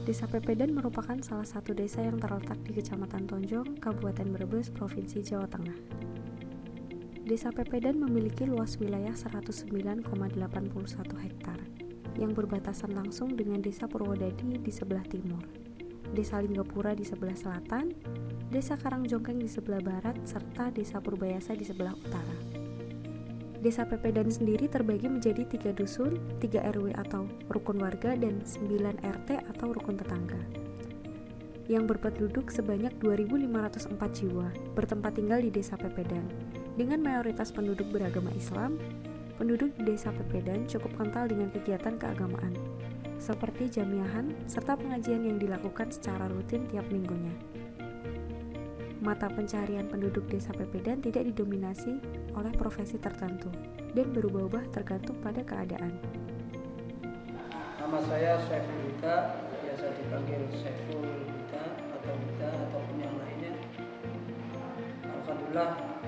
Desa Pepedan merupakan salah satu desa yang terletak di Kecamatan Tonjong, Kabupaten Brebes, Provinsi Jawa Tengah. Desa Pepedan memiliki luas wilayah 109,81 hektar yang berbatasan langsung dengan Desa Purwodadi di sebelah timur, Desa Linggapura di sebelah selatan, Desa Karangjongkeng di sebelah barat, serta Desa Purbayasa di sebelah utara. Desa Pepedan sendiri terbagi menjadi 3 dusun, 3 RW atau rukun warga, dan 9 RT atau rukun tetangga, yang berpenduduk sebanyak 2.504 jiwa, bertempat tinggal di Desa Pepedan. Dengan mayoritas penduduk beragama Islam, penduduk di Desa Pepedan cukup kental dengan kegiatan keagamaan, seperti jamiahan serta pengajian yang dilakukan secara rutin tiap minggunya. Mata pencarian penduduk Desa Pepedan tidak didominasi oleh profesi tertentu dan berubah-ubah tergantung pada keadaan. Nama saya Saiful Huda, biasa dipanggil Saiful Huda atau Huda ataupun yang lainnya. Alhamdulillah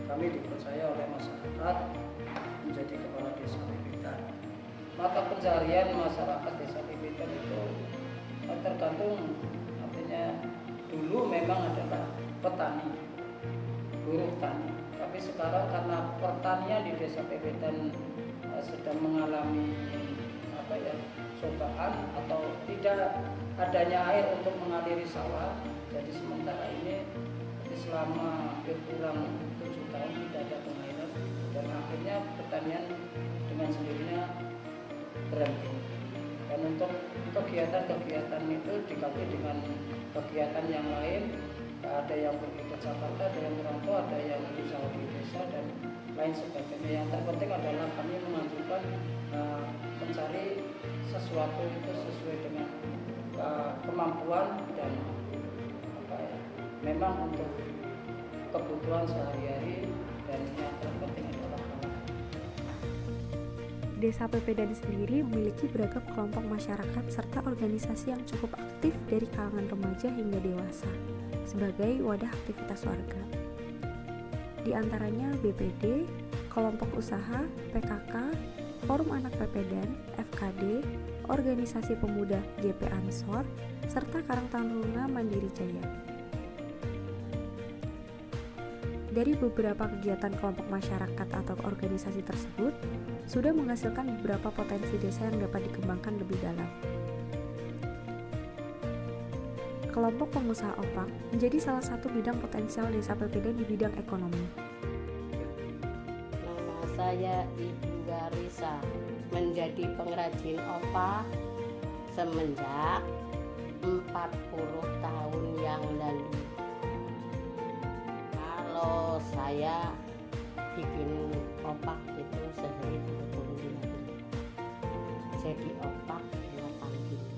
kami dipercaya oleh masyarakat menjadi kepala Desa Pepedan. Mata pencarian masyarakat Desa Pepedan itu tergantung, artinya dulu memang adalah petani, buruh tani. Tapi sekarang karena pertanian di Desa Pepedan sedang mengalami cobaan atau tidak adanya air untuk mengaliri sawah, jadi sementara ini selama hampir kurang 7 tahun tidak ada pengairan, dan akhirnya pertanian dengan sendirinya berhenti. Dan untuk kegiatan-kegiatan itu diganti dengan kegiatan yang lain. Ada yang pergi ke Jakarta, ada yang merantau, ada yang usaha di desa dan lain sebagainya. Yang terpenting adalah kami menganjurkan mencari sesuatu itu sesuai dengan kemampuan dan memang untuk kebutuhan sehari-hari, dan yang terpenting adalah Desa Pepedan sendiri memiliki beragam kelompok masyarakat serta organisasi yang cukup aktif dari kalangan remaja hingga dewasa sebagai wadah aktivitas warga. Di antaranya BPD, kelompok usaha, PKK, Forum Anak Pepedan, FKD, Organisasi Pemuda GP Ansor, serta Karang Taruna Mandiri Jaya. Dari beberapa kegiatan kelompok masyarakat atau organisasi tersebut, sudah menghasilkan beberapa potensi desa yang dapat dikembangkan lebih dalam. Kelompok pengusaha opak menjadi salah satu bidang potensial Desa Pepedan di bidang ekonomi. Nama saya Ibu Garisa, menjadi pengrajin opak semenjak 40 tahun yang lalu. Kalau saya bikin opak itu sehari 25 kilo. Jadi opak 8 kilo.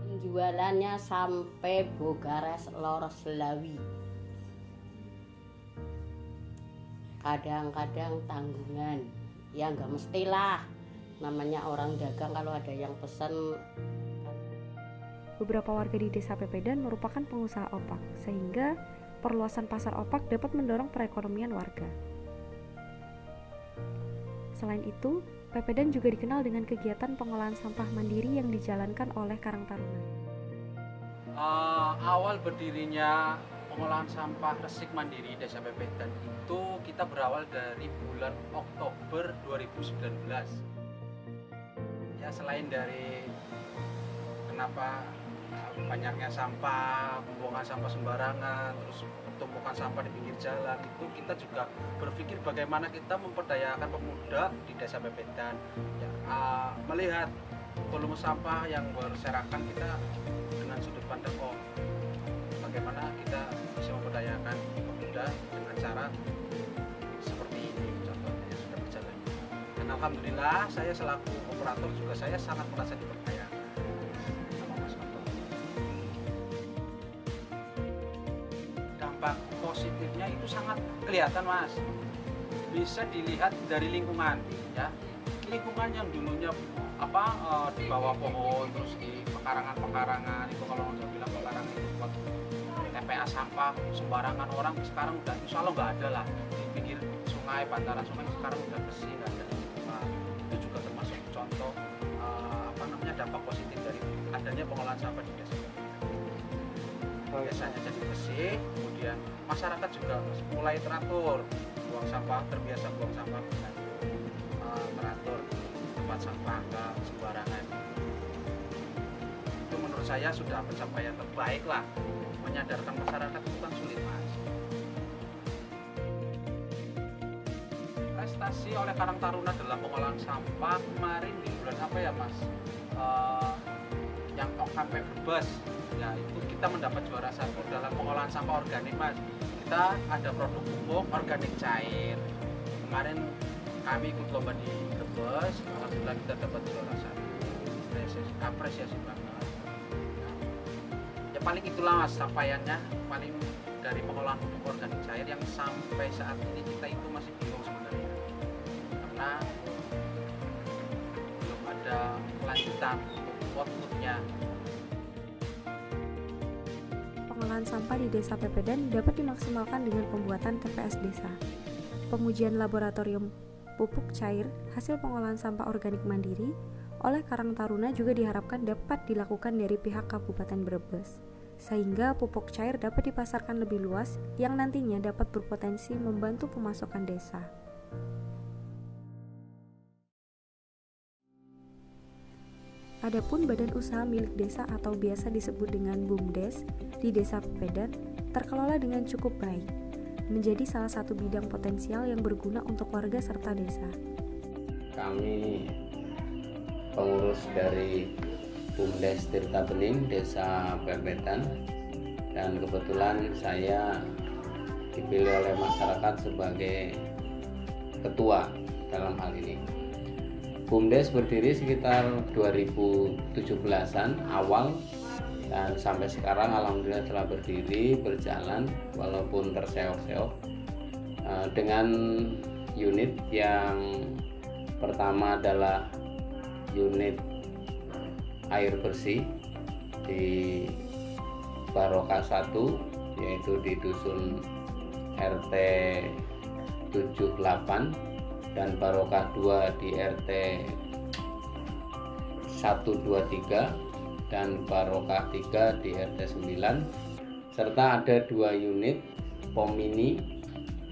Penjualannya sampai Bogares Lor Selawi. Kadang-kadang tanggungan, ya nggak mestilah, namanya orang dagang kalau ada yang pesan. Beberapa warga di Desa Pepedan merupakan pengusaha opak, sehingga perluasan pasar opak dapat mendorong perekonomian warga. Selain itu, Pepedan juga dikenal dengan kegiatan pengolahan sampah mandiri yang dijalankan oleh Karang Taruna. Awal berdirinya pengolahan sampah resik mandiri Desa Pepedan itu kita berawal dari bulan Oktober 2019. Ya, selain dari kenapa banyaknya sampah, pembuangan sampah sembarangan, terus tumpukan sampah di pinggir jalan, itu kita juga berpikir bagaimana kita memperdayakan pemuda di Desa Pepedan. Ya, melihat volume sampah yang berserakan, kita dengan sudut pandang bagaimana kita bisa memperdayakan pemuda dengan cara seperti ini, contohnya yang sudah berjalan. Dan alhamdulillah saya selaku operator juga saya sangat merasa diperdayakan sama Mas Anto. Dampak positifnya itu sangat kelihatan, Mas. Bisa dilihat dari lingkungan, ya. Lingkungan yang dulunya di bawah pohon, terus di pekarangan-pekarangan, itu kalau udah bilang pekarangan itu buat TPA sampah sembarangan orang, sekarang udah insya Allah nggak ada lah. Di pinggir sungai, bantaran sungai sekarang udah bersih, nggak ada. Itu juga termasuk contoh sampah di desa. Desanya jadi bersih, kemudian masyarakat juga mulai teratur, buang sampah, terbiasa buang sampah dengan teratur di tempat sampah, nggak sembarangan. Itu menurut saya sudah pencapaian terbaik lah. Menyadarkan masyarakat itu kan sulit, Mas. Prestasi oleh Karang Taruna dalam pengolahan sampah kemarin di bulan apa ya, Mas? Yang sampai Brebes, ya itu kita mendapat juara 1 dalam pengolahan sampah organik, Mas. Kita ada produk pupuk organik cair. Kemarin kami ikut lomba di Brebes, alhamdulillah kita dapat juara 1. Apresiasi banget. Ya paling itulah, Mas, capaiannya paling dari pengolahan pupuk organik cair yang sampai saat ini kita itu masih bingung sebenarnya, karena belum ada kelanjutan outputnya. Pengolahan sampah di Desa Pepedan dapat dimaksimalkan dengan pembuatan TPS desa. Pengujian laboratorium pupuk cair hasil pengolahan sampah organik mandiri oleh Karang Taruna juga diharapkan dapat dilakukan dari pihak Kabupaten Brebes, sehingga pupuk cair dapat dipasarkan lebih luas yang nantinya dapat berpotensi membantu pemasukan desa. Adapun badan usaha milik desa atau biasa disebut dengan BUMDes di Desa Pepedan terkelola dengan cukup baik, menjadi salah satu bidang potensial yang berguna untuk warga serta desa. Kami pengurus dari BUMDes Tirta Bening Desa Pepedan, dan kebetulan saya dipilih oleh masyarakat sebagai ketua dalam hal ini. BUMDes berdiri sekitar 2017-an awal, dan sampai sekarang alhamdulillah telah berdiri berjalan walaupun terseok-seok dengan unit yang pertama adalah unit air bersih di Barokah 1, yaitu di dusun RT 78, dan Barokah 2 di RT 123, dan Barokah 3 di RT 9, serta ada 2 unit POM mini,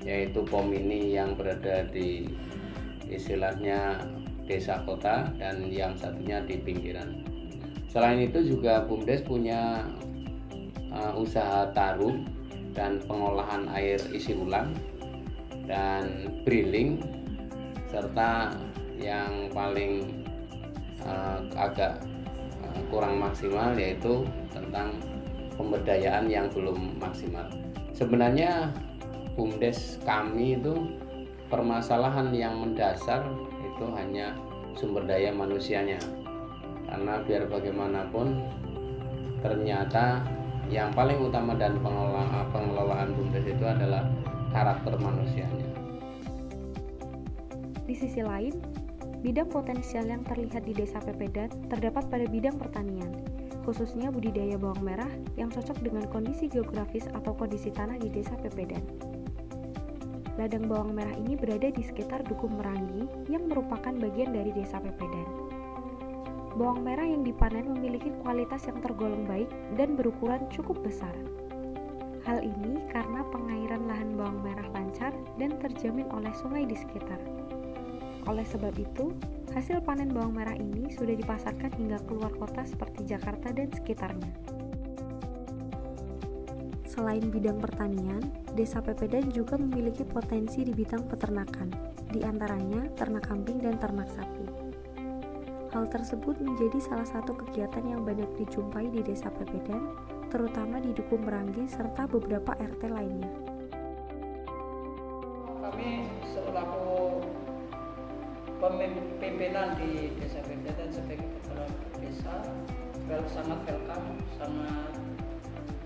yaitu POM mini yang berada di istilahnya desa kota dan yang satunya di pinggiran. Selain itu juga BUMDes punya usaha tarum dan pengolahan air isi ulang dan drilling, serta yang paling agak kurang maksimal yaitu tentang pemberdayaan yang belum maksimal. Sebenarnya BUMDes kami itu permasalahan yang mendasar itu hanya sumber daya manusianya, karena biar bagaimanapun ternyata yang paling utama dan pengelolaan BUMDes itu adalah karakter manusianya. Di sisi lain, bidang potensial yang terlihat di Desa Pepedan terdapat pada bidang pertanian, khususnya budidaya bawang merah yang cocok dengan kondisi geografis atau kondisi tanah di Desa Pepedan. Ladang bawang merah ini berada di sekitar Dukuh Merangi yang merupakan bagian dari Desa Pepedan. Bawang merah yang dipanen memiliki kualitas yang tergolong baik dan berukuran cukup besar. Hal ini karena pengairan lahan bawang merah lancar dan terjamin oleh sungai di sekitar. Oleh sebab itu, hasil panen bawang merah ini sudah dipasarkan hingga keluar kota seperti Jakarta dan sekitarnya. Selain bidang pertanian, Desa Pepedan juga memiliki potensi di bidang peternakan, di antaranya ternak kambing dan ternak sapi. Hal tersebut menjadi salah satu kegiatan yang banyak dijumpai di Desa Pepedan, terutama di Dukuh Merangi serta beberapa RT lainnya. Kami selaku pimpinan di Desa Pepedan sebagai kepala desa sangat welcome, sangat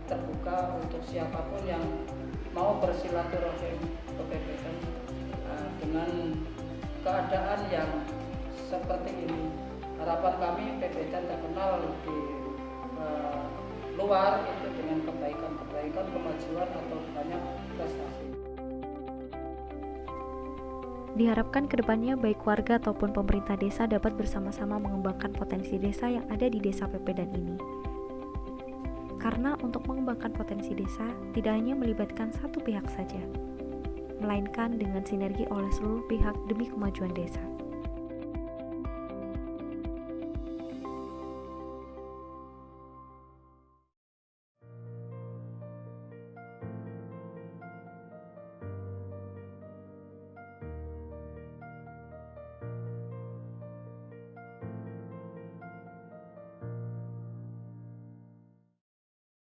terbuka untuk siapapun yang mau bersilaturahim ke Pepedan dengan keadaan yang seperti ini. Harapan kami Pepedan terkenal di luar itu dengan kebaikan, kemajuan atau banyak prestasi. Diharapkan kedepannya baik warga ataupun pemerintah desa dapat bersama-sama mengembangkan potensi desa yang ada di Desa Pepedan ini. Karena untuk mengembangkan potensi desa tidak hanya melibatkan satu pihak saja, melainkan dengan sinergi oleh seluruh pihak demi kemajuan desa.